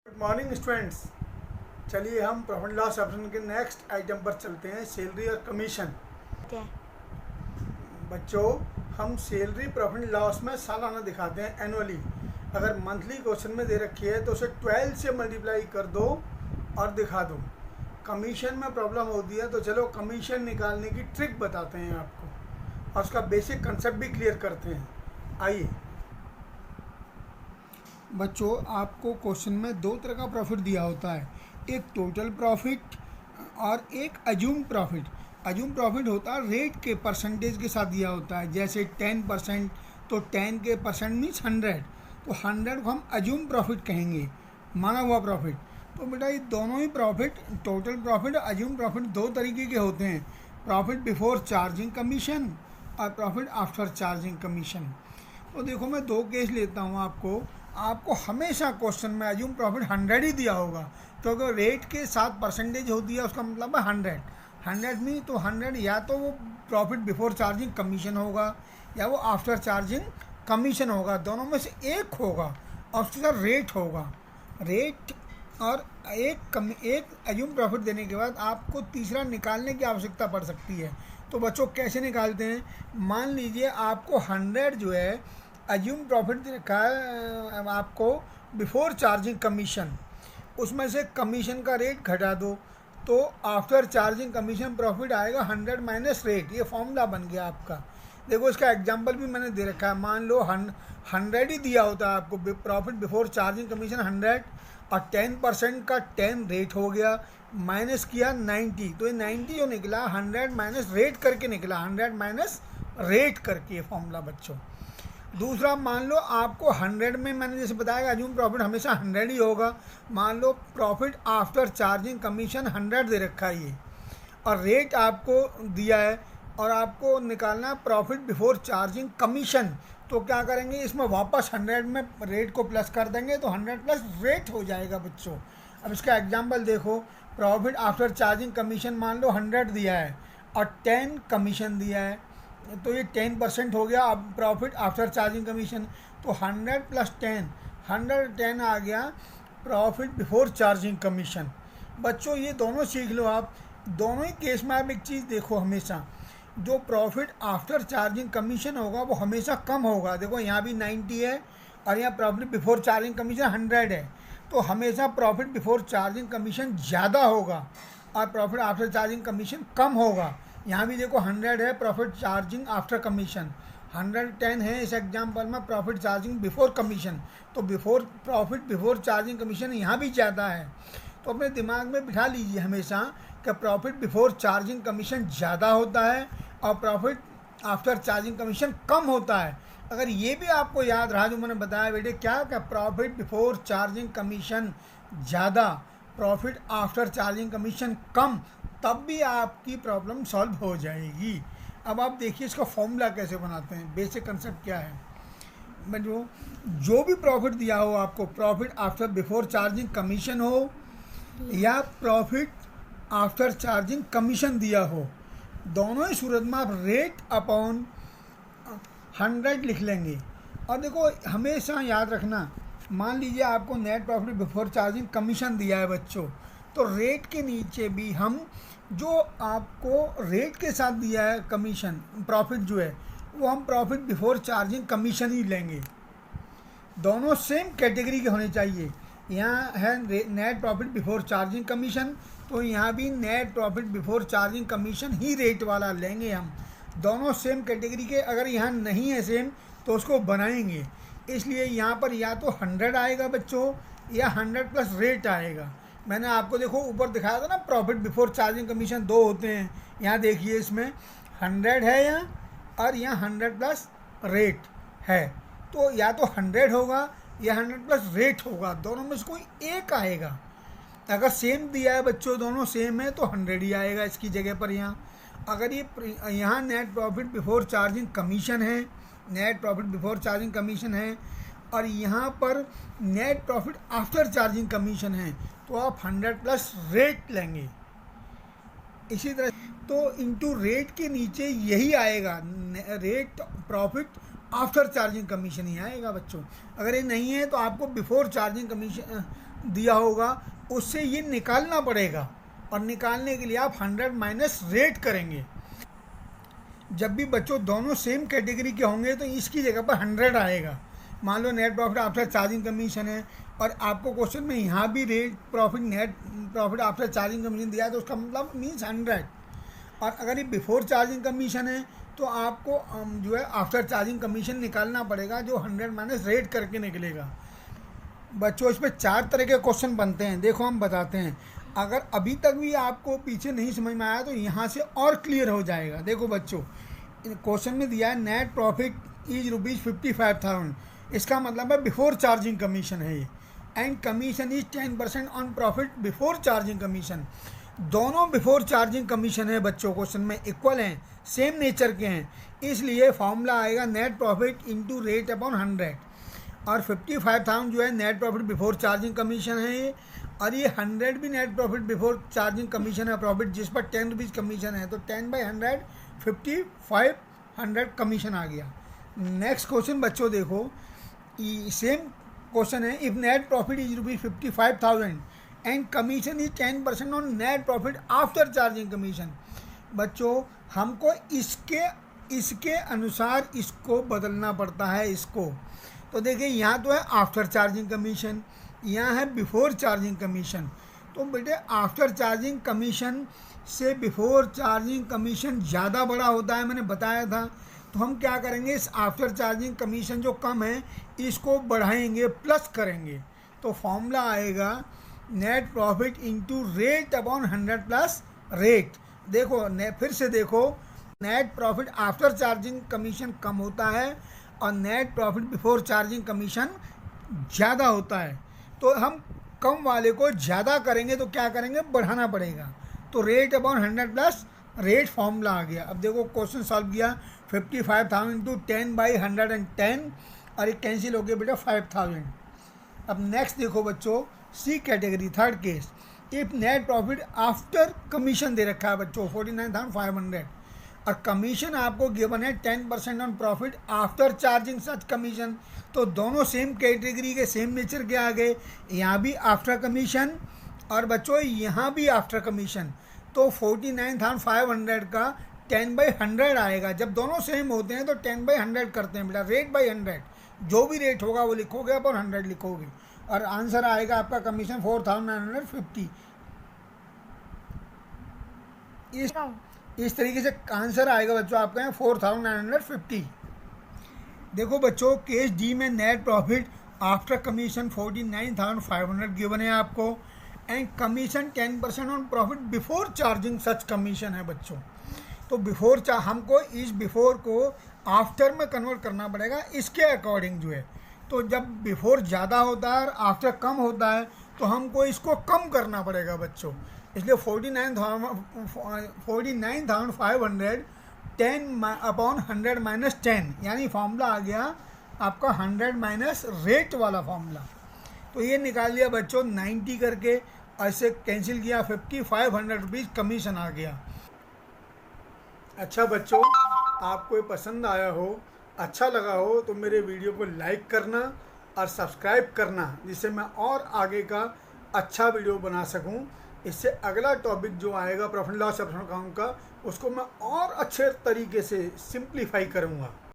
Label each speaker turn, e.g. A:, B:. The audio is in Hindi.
A: Good morning students. चलिए हम प्रॉफिट लॉस ऑप्शन के नेक्स्ट आइटम पर चलते हैं, सैलरी और कमीशन। बच्चों, हम सैलरी प्रॉफिट लॉस में सालाना दिखाते हैं, एनुअली। अगर मंथली क्वेश्चन में दे रखी है तो उसे 12 से मल्टीप्लाई कर दो और दिखा दो। कमीशन में प्रॉब्लम होती है तो चलो कमीशन निकालने की ट्रिक बताते हैं आपको और उसका बेसिक कंसेप्ट भी क्लियर करते हैं। आइए बच्चों, आपको क्वेश्चन में दो तरह का प्रॉफिट दिया होता है, एक टोटल प्रॉफिट और एक अज्यूम प्रॉफिट। अज्यूम प्रॉफिट होता है रेट के परसेंटेज के साथ दिया होता है, जैसे 10%, तो 10 के परसेंट मीन्स 100, तो 100 को हम अज्यूम प्रॉफिट कहेंगे, माना हुआ प्रॉफिट। तो बेटा ये दोनों ही प्रॉफिट, टोटल प्रॉफिट और अज्यूम प्रॉफिट, दो तरीके के होते हैं, प्रॉफिट बिफोर चार्जिंग कमीशन और प्रॉफिट आफ्टर चार्जिंग कमीशन। तो देखो मैं दो केस लेता हूँ। आपको हमेशा क्वेश्चन में अज्यूम प्रॉफिट 100 ही दिया होगा, क्योंकि रेट के साथ परसेंटेज होती है, उसका मतलब है 100 में। तो 100 या तो वो प्रॉफिट बिफोर चार्जिंग कमीशन होगा या वो आफ्टर चार्जिंग कमीशन होगा, दोनों में से एक होगा और उसका रेट होगा। रेट और एक अज्यूम प्रॉफिट देने के बाद आपको तीसरा निकालने की आवश्यकता पड़ सकती है। तो बच्चों कैसे निकालते हैं? मान लीजिए आपको 100 जो है अज्यूम प्रॉफिट का आपको बिफोर चार्जिंग कमीशन, उसमें से कमीशन का रेट घटा दो तो आफ्टर चार्जिंग कमीशन प्रॉफिट आएगा 100 माइनस रेट। ये फॉर्मूला बन गया आपका। देखो इसका एग्जांपल भी मैंने दे रखा है। मान लो 100 ही दिया होता है आपको, प्रॉफिट बिफोर चार्जिंग कमीशन 100 और 10% का 10 रेट हो गया, माइनस किया 90, तो ये 90 जो निकला 100 माइनस रेट करके निकला, 100 माइनस रेट करके फॉर्मूला बच्चों। दूसरा, मान लो आपको 100 में, मैंने जैसे बताया अज्यूम प्रॉफिट हमेशा 100 ही होगा। मान लो प्रॉफिट आफ्टर चार्जिंग कमीशन 100 दे रखा है ये, और रेट आपको दिया है, और आपको निकालना प्रॉफिट बिफोर चार्जिंग कमीशन। तो क्या करेंगे, इसमें वापस 100 में रेट को प्लस कर देंगे तो 100 प्लस रेट हो जाएगा बच्चों। अब इसका एग्जाम्पल देखो, प्रॉफिट आफ्टर चार्जिंग कमीशन मान लो 100 दिया है और 10 कमीशन दिया है, तो ये 10% हो गया। अब प्रॉफिट आफ्टर चार्जिंग कमीशन, तो 100 प्लस 10, 110 आ गया प्रॉफिट बिफोर चार्जिंग कमीशन। बच्चों ये दोनों सीख लो आप। दोनों ही केस में आप एक चीज़ देखो, हमेशा जो प्रॉफिट आफ्टर चार्जिंग कमीशन होगा वो हमेशा कम होगा। देखो यहाँ भी 90 है और यहाँ प्रॉफिट बिफोर चार्जिंग कमीशन 100 है, तो हमेशा प्रॉफिट बिफोर चार्जिंग कमीशन ज़्यादा होगा और प्रॉफिट आफ्टर चार्जिंग कमीशन कम होगा। यहाँ भी देखो 100 है प्रॉफिट चार्जिंग आफ्टर कमीशन, 110 है इस एग्जाम्पल में प्रॉफिट चार्जिंग बिफोर कमीशन, तो प्रॉफिट बिफोर चार्जिंग कमीशन यहाँ भी ज़्यादा है। तो अपने दिमाग में बिठा लीजिए हमेशा कि प्रॉफिट बिफोर चार्जिंग कमीशन ज़्यादा होता है और प्रॉफिट आफ्टर चार्जिंग कमीशन कम होता है। अगर ये भी आपको याद रहा जो मैंने बताया बेटे, क्या प्रॉफिट बिफोर चार्जिंग कमीशन ज़्यादा, प्रॉफिट आफ्टर चार्जिंग कमीशन कम, तब भी आपकी प्रॉब्लम सॉल्व हो जाएगी। अब आप देखिए इसका फॉर्मूला कैसे बनाते हैं, बेसिक कंसेप्ट क्या है। जो भी प्रॉफिट दिया हो आपको, profit after before charging commission हो या प्रॉफिट आफ्टर चार्जिंग कमीशन दिया हो, दोनों ही सूरत में आप रेट अपॉन 100 लिख लेंगे। और देखो हमेशा याद रखना, मान लीजिए आपको net profit before charging commission दिया है बच्चों, तो रेट के नीचे भी हम जो आपको रेट के साथ दिया है कमीशन प्रॉफिट जो है, वो हम प्रॉफिट बिफोर चार्जिंग कमीशन ही लेंगे। दोनों सेम कैटेगरी के होने चाहिए। यहाँ है net profit before charging commission, तो यहाँ भी net profit before charging commission ही रेट वाला लेंगे हम, दोनों सेम कैटेगरी के। अगर यहाँ नहीं है सेम तो उसको बनाएंगे, इसलिए यहाँ पर या तो 100 आएगा बच्चों या 100 प्लस रेट आएगा। मैंने आपको देखो ऊपर दिखाया था ना, प्रॉफिट बिफोर चार्जिंग कमीशन दो होते हैं। यहाँ देखिए इसमें 100 है यहाँ, और यहाँ 100 प्लस रेट है, तो या तो 100 होगा या 100 प्लस रेट होगा, दोनों में से कोई एक आएगा। अगर सेम दिया है बच्चों, दोनों सेम है, तो 100 ही आएगा इसकी जगह पर यहाँ। अगर ये यहाँ net profit before charging commission है, net profit before charging commission है, और यहाँ पर net profit after charging commission है, तो आप 100 प्लस रेट लेंगे। इसी तरह तो इनटू रेट के नीचे यही आएगा, rate profit after charging commission ही आएगा बच्चों। अगर ये नहीं है तो आपको बिफोर चार्जिंग कमीशन दिया होगा उससे ये निकालना पड़ेगा, और निकालने के लिए आप 100 माइनस रेट करेंगे। जब भी बच्चों दोनों सेम कैटेगरी के होंगे तो इसकी जगह पर 100 आएगा। मान लो net profit after charging commission है और आपको क्वेश्चन में यहाँ भी rate profit net profit after charging commission दिया है, तो उसका मतलब मीन्स 100। और अगर ये बिफोर चार्जिंग कमीशन है तो आपको जो है आफ्टर चार्जिंग कमीशन निकालना पड़ेगा, जो 100 माइनस रेट करके निकलेगा। बच्चों इसमें 4 तरह के क्वेश्चन बनते हैं, देखो हम बताते हैं। अगर अभी तक भी आपको पीछे नहीं समझ में आया तो यहाँ से और क्लियर हो जाएगा। देखो बच्चों, क्वेश्चन में दिया है नेट प्रॉफिट इज ₹55,000, इसका मतलब है बिफोर चार्जिंग कमीशन है ये, and commission is 10% on profit before charging commission. दोनों बिफोर चार्जिंग कमीशन है बच्चों, क्वेश्चन में इक्वल हैं, सेम नेचर के हैं, इसलिए फॉर्मूला आएगा net profit into rate upon 100। और 55,000 जो है net profit before charging commission है ये, और ये 100 भी net profit before charging commission है, प्रॉफिट जिस पर 10 रुपीज़ कमीशन है, तो 10/100 5500 कमीशन आ गया। नेक्स्ट क्वेश्चन बच्चों देखो, सेम क्वेश्चन है, if net profit is ₹55,000 and commission is 10% on net profit after charging commission. बच्चों हमको इसके अनुसार इसको बदलना पड़ता है इसको। तो देखिए यहाँ तो है आफ्टर चार्जिंग कमीशन, यहाँ है बिफोर चार्जिंग कमीशन। तो बेटे आफ्टर चार्जिंग कमीशन से बिफोर चार्जिंग कमीशन ज़्यादा बड़ा होता है, मैंने बताया था। तो हम क्या करेंगे, इस आफ्टर चार्जिंग कमीशन जो कम है इसको बढ़ाएंगे, प्लस करेंगे, तो फॉर्मूला आएगा net profit into rate upon 100 plus rate. देखो फिर से देखो, net profit after charging commission कम होता है और net profit before charging commission ज़्यादा होता है। तो हम कम वाले को ज़्यादा करेंगे तो क्या करेंगे, बढ़ाना पड़ेगा। तो rate upon 100 plus rate formula आ गया। अब देखो क्वेश्चन सॉल्व किया, 55,000 इंटू 10/110, और ये कैंसिल हो गया बेटा 5,000। अब नेक्स्ट देखो बच्चों, C category third case, if net profit after commission दे रखा है बच्चों 49,500, और कमीशन आपको गिवन है 10% on profit after charging such commission. तो दोनों सेम कैटेगरी के, सेम नेचर के आ गए, यहाँ भी आफ्टर कमीशन और बच्चों यहाँ भी आफ्टर कमीशन। तो 49,500 का 10/100 आएगा। जब दोनों सेम होते हैं तो 10/100 करते हैं बेटा, रेट बाई 100, जो भी रेट होगा वो लिखोगे अपन 100 लिखोगे, और आंसर आएगा आपका कमीशन 4,950। इस तरीके से आंसर आएगा बच्चों आपका है 4,950। देखो बच्चों केस डी में net profit after commission 49,500 given है आपको, and commission 10% on profit before charging such commission है बच्चों। तो हमको इस बिफोर को आफ्टर में कन्वर्ट करना पड़ेगा इसके अकॉर्डिंग जो है। तो जब बिफोर ज़्यादा होता है और आफ्टर कम होता है तो हमको इसको कम करना पड़ेगा बच्चों, इसलिए 49,500 10/100 माइनस 10, यानी फॉर्मूला आ गया आपका 100 माइनस रेट वाला फॉर्मूला। तो ये निकाल लिया बच्चों 90 करके, ऐसे कैंसिल किया, 5,500 रुपीज़ कमीशन आ गया। अच्छा बच्चों, आपको ये पसंद आया हो, अच्छा लगा हो तो मेरे वीडियो को लाइक करना और सब्सक्राइब करना, जिससे मैं और आगे का अच्छा वीडियो बना सकूं। इससे अगला टॉपिक जो आएगा प्रॉफिट लॉस अकाउंट का, उसको मैं और अच्छे तरीके से सिंप्लीफाई करूंगा।